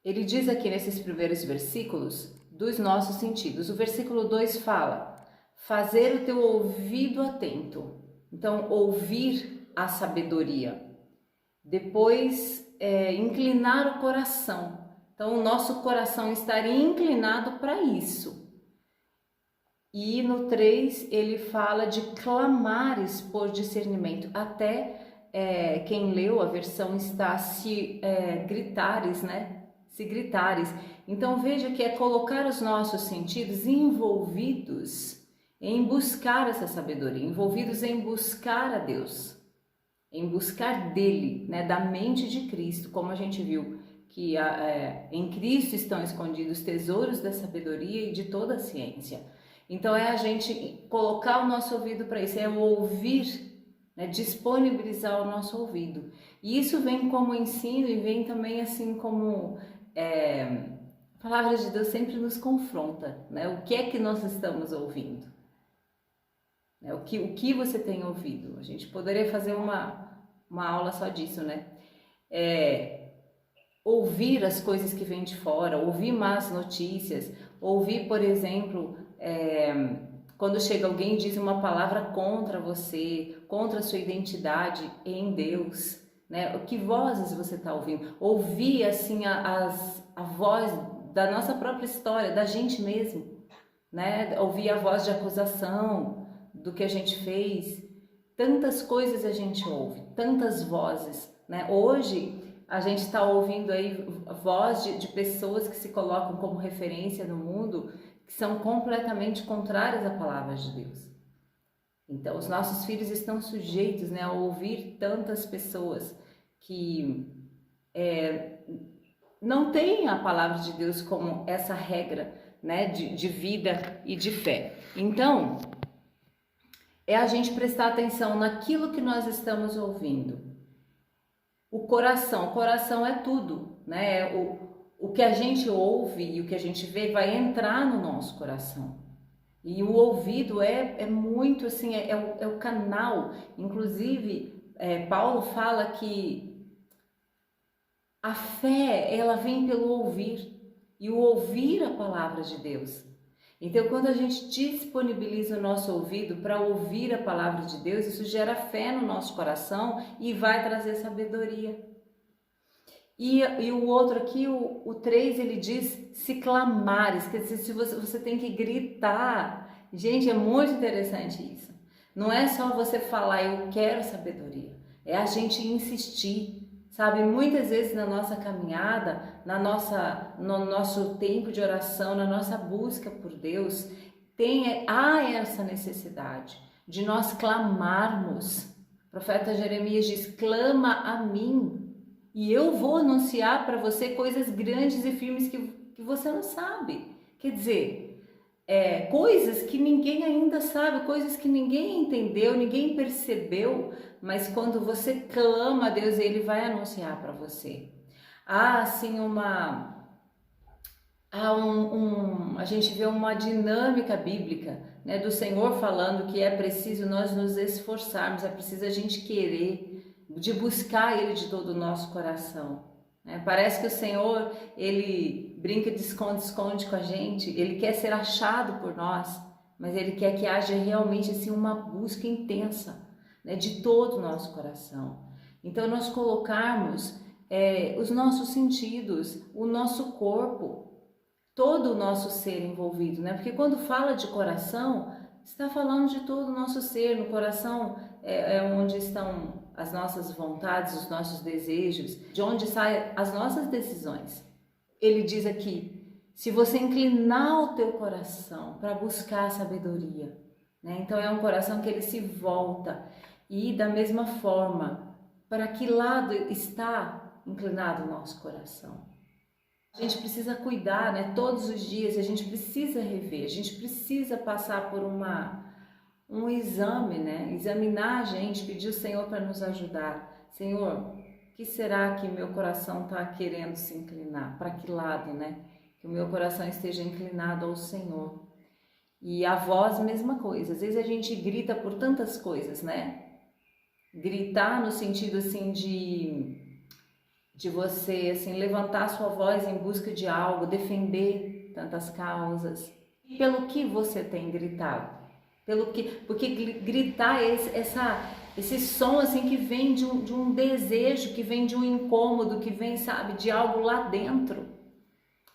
Ele diz aqui nesses primeiros versículos dos nossos sentidos. O versículo 2 fala: fazer o teu ouvido atento. Então, ouvir a sabedoria. Depois, inclinar o coração. Então, o nosso coração estar inclinado para isso. E no 3 ele fala de clamares por discernimento. Até quem leu a versão está gritares, né? Se gritares. Então veja que é colocar os nossos sentidos envolvidos em buscar essa sabedoria, envolvidos em buscar a Deus, em buscar dele, né? Da mente de Cristo, como a gente viu que em Cristo estão escondidos os tesouros da sabedoria e de toda a ciência. Então é a gente colocar o nosso ouvido para isso, é o ouvir, né? Disponibilizar o nosso ouvido. E isso vem como ensino e vem também assim como a palavra de Deus sempre nos confronta, né? O que é que nós estamos ouvindo? Né? O que você tem ouvido? A gente poderia fazer uma aula só disso, né? Ouvir as coisas que vêm de fora, ouvir más notícias, ouvir, por exemplo, quando chega alguém e diz uma palavra contra você, contra a sua identidade em Deus, né? Que vozes você está ouvindo? Ouvir assim a voz da nossa própria história, da gente mesmo, né? Ouvir a voz de acusação do que a gente fez. Tantas coisas a gente ouve, tantas vozes, né? Hoje a gente está ouvindo aí voz de pessoas que se colocam como referência no mundo, que são completamente contrárias à palavra de Deus. Então, os nossos filhos estão sujeitos, né, a ouvir tantas pessoas que não têm a palavra de Deus como essa regra, né, de vida e de fé. Então, é a gente prestar atenção naquilo que nós estamos ouvindo. O coração é tudo, né? O que a gente ouve e o que a gente vê vai entrar no nosso coração. E o ouvido é muito assim, é o canal. Inclusive, Paulo fala que a fé, ela vem pelo ouvir, e o ouvir a palavra de Deus. Então, quando a gente disponibiliza o nosso ouvido para ouvir a palavra de Deus, isso gera fé no nosso coração e vai trazer sabedoria. E o outro aqui, o 3, ele diz se clamares, quer dizer, se você tem que gritar. Gente, é muito interessante isso. Não é só você falar, eu quero sabedoria. É a gente insistir, sabe? Muitas vezes na nossa caminhada, no nosso tempo de oração, na nossa busca por Deus, há essa necessidade de nós clamarmos. O profeta Jeremias diz, clama a mim. E eu vou anunciar para você coisas grandes e firmes que você não sabe. Quer dizer, coisas que ninguém ainda sabe, coisas que ninguém entendeu, ninguém percebeu, mas quando você clama a Deus, Ele vai anunciar para você. Há assim a gente vê uma dinâmica bíblica, né, do Senhor falando que é preciso nós nos esforçarmos, é preciso a gente querer, de buscar Ele de todo o nosso coração. Parece que o Senhor, Ele brinca de esconde-esconde com a gente, Ele quer ser achado por nós, mas Ele quer que haja realmente assim, uma busca intensa, né, de todo o nosso coração. Então nós colocarmos os nossos sentidos, o nosso corpo, todo o nosso ser envolvido, né? Porque quando fala de coração, está falando de todo o nosso ser. No coração é onde estão as nossas vontades, os nossos desejos, de onde saem as nossas decisões. Ele diz aqui, se você inclinar o teu coração para buscar a sabedoria, né? Então é um coração que ele se volta. E da mesma forma, para que lado está inclinado o nosso coração? A gente precisa cuidar, né? Todos os dias a gente precisa rever, a gente precisa passar por um exame, né? Examinar a gente, pedir ao Senhor para nos ajudar. Senhor, o que será que meu coração está querendo se inclinar? Para que lado, né? Que o meu coração esteja inclinado ao Senhor. E a voz, mesma coisa. Às vezes a gente grita por tantas coisas, né? Gritar no sentido assim de de você assim levantar sua voz em busca de algo, defender tantas causas. E pelo que você tem gritado? Porque gritar é esse som assim que vem de um desejo, que vem de um incômodo, que vem, sabe, de algo lá dentro,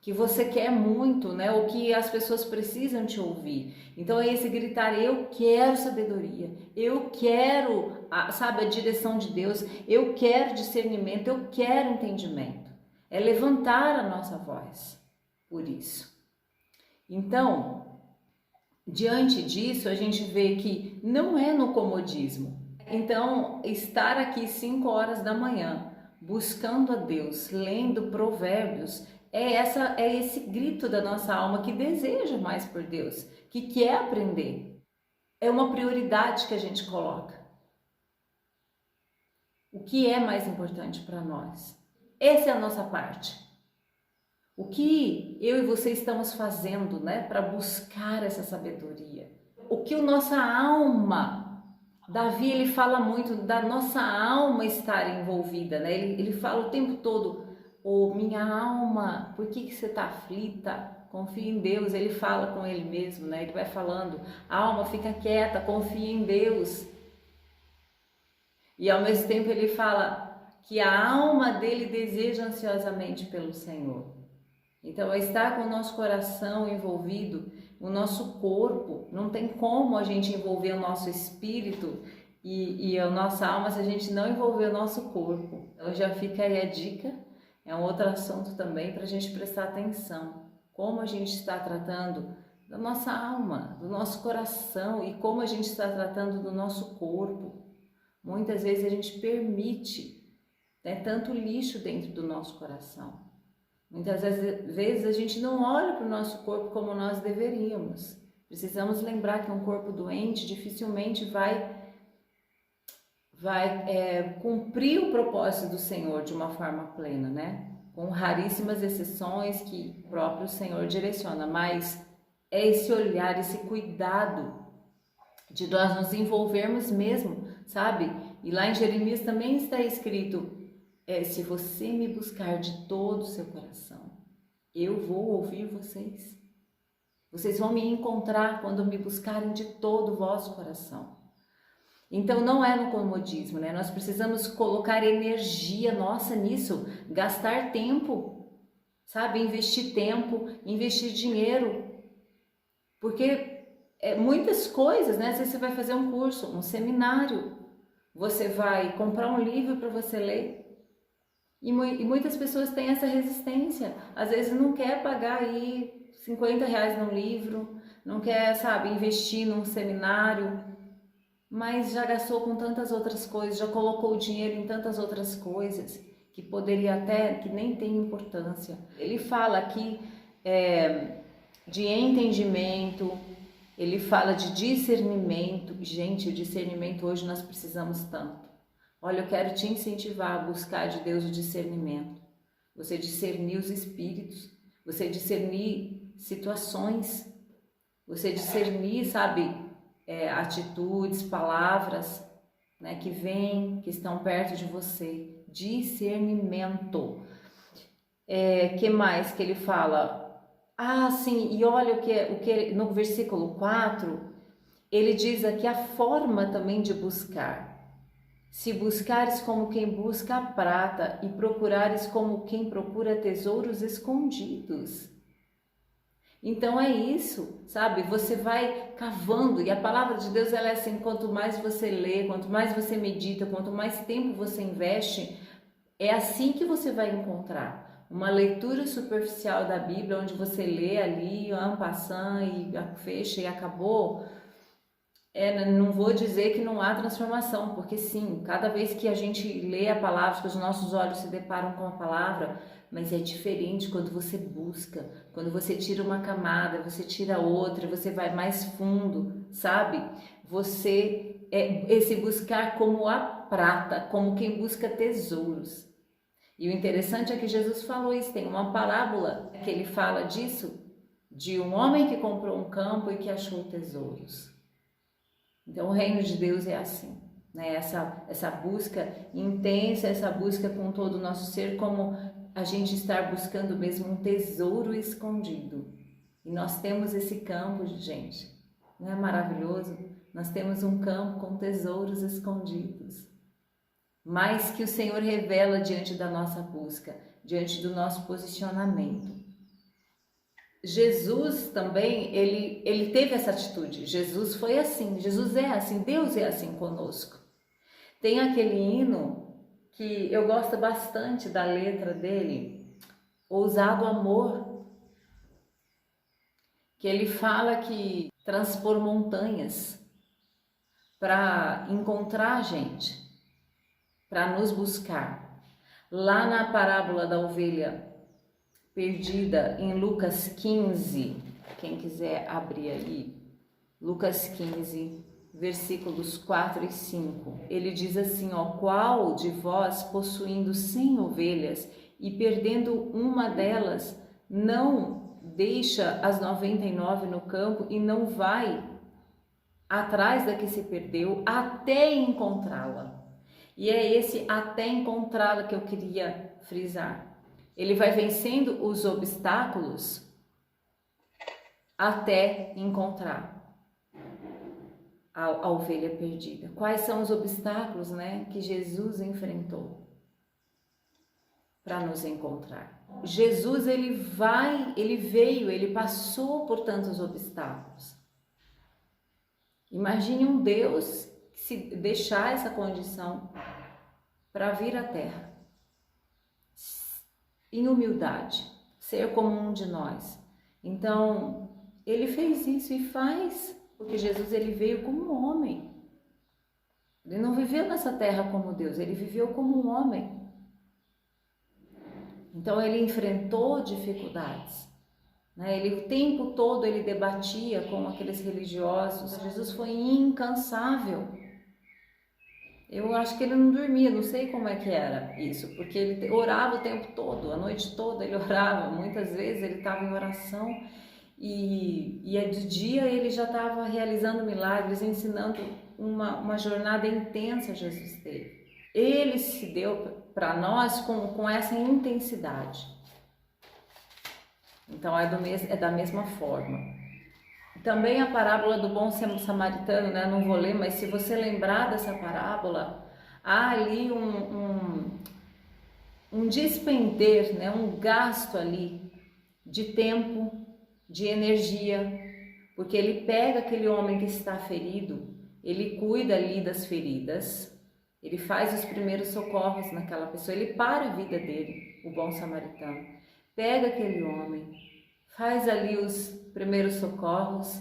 que você quer muito, né? Ou que as pessoas precisam te ouvir. Então é esse gritar, eu quero sabedoria, eu quero, sabe, a direção de Deus, eu quero discernimento, eu quero entendimento. É levantar a nossa voz por isso. Então, diante disso, a gente vê que não é no comodismo. Então, estar aqui 5 horas da manhã, buscando a Deus, lendo provérbios, é esse grito da nossa alma que deseja mais por Deus, que quer aprender. É uma prioridade que a gente coloca. O que é mais importante para nós? Essa é a nossa parte. O que eu e você estamos fazendo, né, para buscar essa sabedoria? O que a nossa alma, Davi, ele fala muito da nossa alma estar envolvida, né? Ele fala o tempo todo, minha alma, por que você está aflita? Confia em Deus. Ele fala com ele mesmo, né? Ele vai falando, alma, fica quieta, confia em Deus. E ao mesmo tempo ele fala que a alma dele deseja ansiosamente pelo Senhor. Então, estar com o nosso coração envolvido, o nosso corpo, não tem como a gente envolver o nosso espírito e a nossa alma se a gente não envolver o nosso corpo. Então, já fica aí a dica, é um outro assunto também para a gente prestar atenção. Como a gente está tratando da nossa alma, do nosso coração e como a gente está tratando do nosso corpo. Muitas vezes a gente permite, né, tanto lixo dentro do nosso coração. Muitas vezes a gente não olha para o nosso corpo como nós deveríamos. Precisamos lembrar que um corpo doente dificilmente vai cumprir o propósito do Senhor de uma forma plena, né? Com raríssimas exceções que o próprio Senhor direciona, mas é esse olhar, esse cuidado de nós nos envolvermos mesmo, sabe? E lá em Jeremias também está escrito, se você me buscar de todo o seu coração, eu vou ouvir vocês. Vocês vão me encontrar quando me buscarem de todo o vosso coração. Então não é no comodismo, né? Nós precisamos colocar energia nossa nisso, gastar tempo, sabe? Investir tempo, investir dinheiro. Porque muitas coisas, né? Às vezes você vai fazer um curso, um seminário, você vai comprar um livro para você ler. E muitas pessoas têm essa resistência, às vezes não quer pagar aí R$50 num livro, não quer, sabe, investir num seminário, mas já gastou com tantas outras coisas, já colocou o dinheiro em tantas outras coisas, que poderia até, que nem tem importância. Ele fala aqui de entendimento, ele fala de discernimento. Gente, o discernimento hoje nós precisamos tanto. Olha, eu quero te incentivar a buscar de Deus o discernimento. Você discernir os espíritos, você discernir situações, você discernir, sabe, atitudes, palavras, né, que vêm, que estão perto de você. Discernimento. Que mais que ele fala? Sim, e olha o que no versículo 4, ele diz aqui a forma também de buscar. Se buscares como quem busca a prata e procurares como quem procura tesouros escondidos. Então é isso, sabe? Você vai cavando, e a palavra de Deus ela é assim, quanto mais você lê, quanto mais você medita, quanto mais tempo você investe, é assim que você vai encontrar. Uma leitura superficial da Bíblia, onde você lê ali, en passant, e fecha e acabou. Não vou dizer que não há transformação, porque sim, cada vez que a gente lê a palavra, que os nossos olhos se deparam com a palavra, mas é diferente quando você busca, quando você tira uma camada, você tira outra, você vai mais fundo, sabe? Esse buscar como a prata, como quem busca tesouros. E o interessante é que Jesus falou isso, tem uma parábola que ele fala disso, de um homem que comprou um campo e que achou tesouros. Então o reino de Deus é assim. né? Essa busca intensa, essa busca com todo o nosso ser, como a gente estar buscando mesmo um tesouro escondido. E nós temos esse campo, gente, não é maravilhoso? Nós temos um campo com tesouros escondidos, mas que o Senhor revela diante da nossa busca, diante do nosso posicionamento. Jesus também, ele teve essa atitude. Jesus foi assim, Jesus é assim, Deus é assim conosco. Tem aquele hino que eu gosto bastante da letra dele, Ousado Amor, que ele fala que transpor montanhas para encontrar a gente, para nos buscar. Lá na parábola da ovelha perdida, em Lucas 15, quem quiser abrir aí, Lucas 15, versículos 4 e 5, ele diz assim, ó: qual de vós, possuindo 100 ovelhas e perdendo uma delas, não deixa as 99 no campo e não vai atrás da que se perdeu até encontrá-la? E é esse até encontrá-la que eu queria frisar. Ele vai vencendo os obstáculos até encontrar a ovelha perdida. Quais são os obstáculos, né, que Jesus enfrentou para nos encontrar? Jesus, ele veio, ele passou por tantos obstáculos. Imagine um Deus que se deixar essa condição para vir à Terra, em humildade, ser como um de nós. Então, ele fez isso e faz, porque Jesus, ele veio como um homem. Ele não viveu nessa terra como Deus, ele viveu como um homem. Então, ele enfrentou dificuldades, né? O tempo todo ele debatia com aqueles religiosos. Jesus foi incansável. Eu acho que ele não dormia, não sei como é que era isso, porque ele orava o tempo todo, a noite toda ele orava, muitas vezes ele estava em oração e de dia ele já estava realizando milagres, ensinando uma jornada intensa. Jesus teve. Ele se deu para nós com essa intensidade. Então é da mesma forma. Também a parábola do bom samaritano, né? Não vou ler, mas se você lembrar dessa parábola, há ali um despender, né? Um gasto ali de tempo, de energia, porque ele pega aquele homem que está ferido, ele cuida ali das feridas, ele faz os primeiros socorros naquela pessoa, ele para a vida dele, o bom samaritano, pega aquele homem, faz ali os primeiros socorros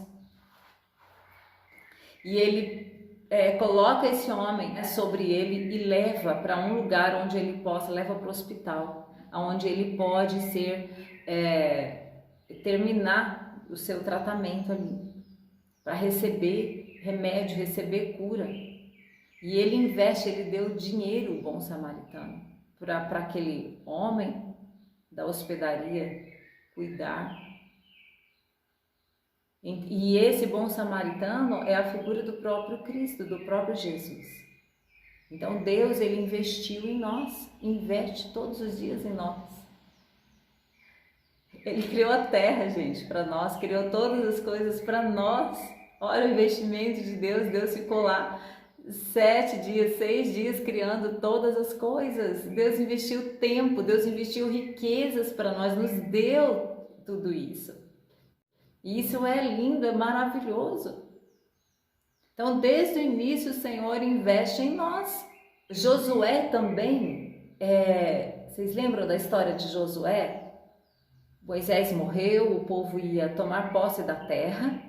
e ele coloca esse homem sobre ele e leva para um lugar onde ele possa, leva para o hospital, onde ele pode terminar o seu tratamento ali, para receber remédio, receber cura. E ele investe, ele deu dinheiro, o bom samaritano, para aquele homem da hospedaria cuidar. E esse bom samaritano é a figura do próprio Cristo, do próprio Jesus. Então Deus, ele investiu em nós, investe todos os dias em nós. Ele criou a terra, gente, para nós, criou todas as coisas para nós. Olha o investimento de Deus. Deus ficou lá 7 dias, 6 dias criando todas as coisas. Deus investiu tempo, Deus investiu riquezas para nós, nos deu tudo isso. E isso é lindo, é maravilhoso. Então, desde o início, o Senhor investe em nós. Josué também, vocês lembram da história de Josué? Moisés morreu, o povo ia tomar posse da terra,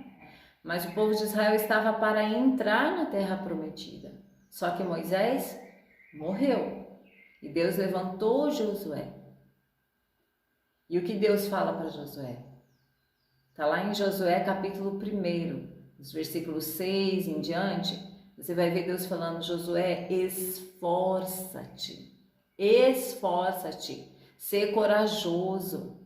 mas o povo de Israel estava para entrar na terra prometida. Só que Moisés morreu e Deus levantou Josué. E o que Deus fala para Josué? Está lá em Josué capítulo 1, dos versículos 6 em diante, você vai ver Deus falando: Josué, esforça-te, esforça-te, ser corajoso.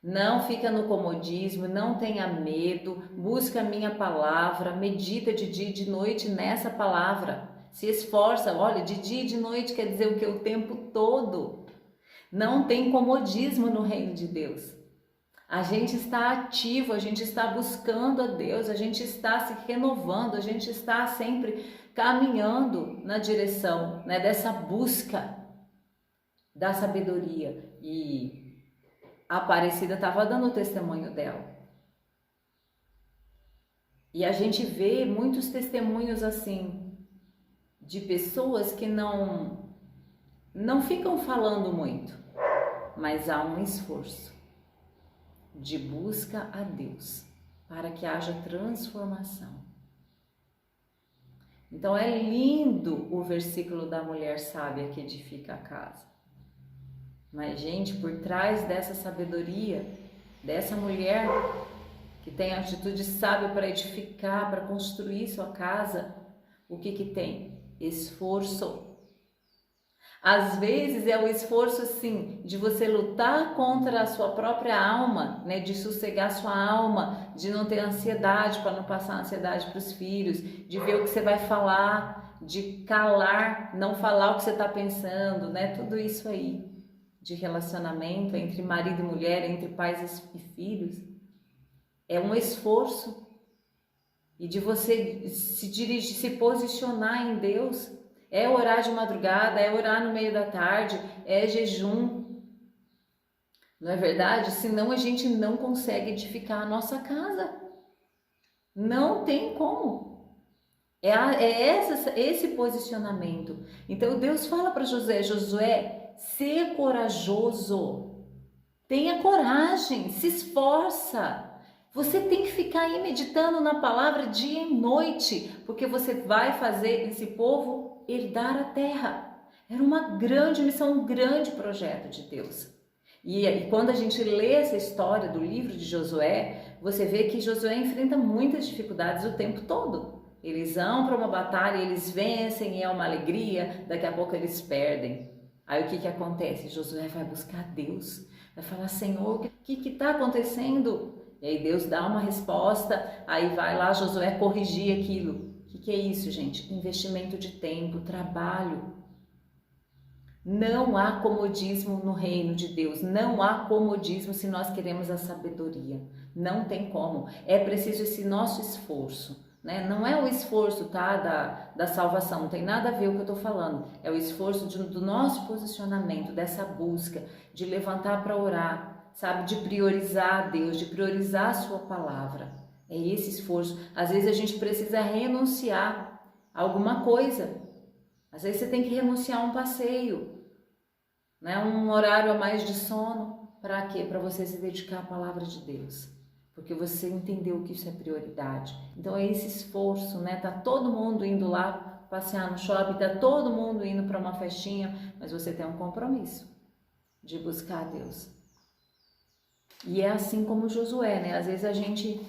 Não fica no comodismo, não tenha medo, busca a minha palavra, medita de dia e de noite nessa palavra. se esforça, olha, de dia e de noite quer dizer o que? O tempo todo. Não tem comodismo no reino de Deus. A gente está ativo, a gente está buscando a Deus, a gente está se renovando, a gente está sempre caminhando na direção, né, dessa busca da sabedoria. E a Aparecida estava dando o testemunho dela. E a gente vê muitos testemunhos assim, de pessoas que não ficam falando muito, mas há um esforço de busca a Deus para que haja transformação. Então é lindo o versículo da mulher sábia que edifica a casa. Mas, gente, por trás dessa sabedoria, dessa mulher que tem a atitude sábia para edificar, para construir sua casa, o que tem? Esforço. Às vezes é o esforço, assim, de você lutar contra a sua própria alma, né? De sossegar sua alma, de não ter ansiedade, para não passar ansiedade para os filhos, de ver o que você vai falar, de calar, não falar o que você está pensando, né? Tudo isso aí de relacionamento entre marido e mulher, entre pais e filhos, é um esforço. E de você se dirigir, se posicionar em Deus. É orar de madrugada, é orar no meio da tarde, é jejum. Não é verdade? Senão a gente não consegue edificar a nossa casa. Não tem como. Esse posicionamento. Então Deus fala para Josué, Josué, ser corajoso. Tenha coragem, se esforça. Você tem que ficar aí meditando na palavra dia e noite, porque você vai fazer esse povo herdar a terra. Era uma grande missão, um grande projeto de Deus. E quando a gente lê essa história do livro de Josué, você vê que Josué enfrenta muitas dificuldades o tempo todo. Eles vão para uma batalha, eles vencem e é uma alegria, daqui a pouco eles perdem. Aí o que acontece? Josué vai buscar Deus, vai falar, Senhor, o que está acontecendo? E aí Deus dá uma resposta, aí vai lá Josué corrigir aquilo. O que é isso, gente? Investimento de tempo, trabalho. Não há comodismo no reino de Deus, não há comodismo se nós queremos a sabedoria. Não tem como, é preciso esse nosso esforço. Né? Não é o esforço, tá, da salvação, não tem nada a ver com o que eu estou falando. É o esforço do nosso posicionamento, dessa busca, de levantar para orar, sabe? De priorizar a Deus, de priorizar a sua palavra. É esse esforço. Às vezes a gente precisa renunciar a alguma coisa. Às vezes você tem que renunciar a um passeio, né? Um horário a mais de sono. Para quê? Para você se dedicar à palavra de Deus. Porque você entendeu que isso é prioridade. Então é esse esforço, né? Tá todo mundo indo lá passear no shopping, tá todo mundo indo para uma festinha, mas você tem um compromisso de buscar a Deus. E é assim como Josué, né? Às vezes a gente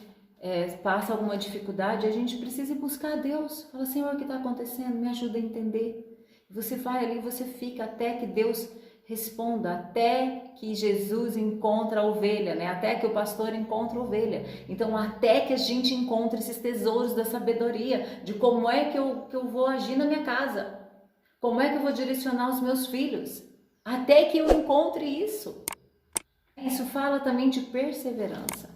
passa alguma dificuldade, a gente precisa ir buscar a Deus. Fala, Senhor, o que está acontecendo? Me ajuda a entender. Você vai ali, você fica até que Deus responda, até que Jesus encontra a ovelha, né? Até que o pastor encontra a ovelha. Então, até que a gente encontre esses tesouros da sabedoria, de como é que eu vou agir na minha casa, como é que eu vou direcionar os meus filhos, até que eu encontre isso. Isso fala também de perseverança.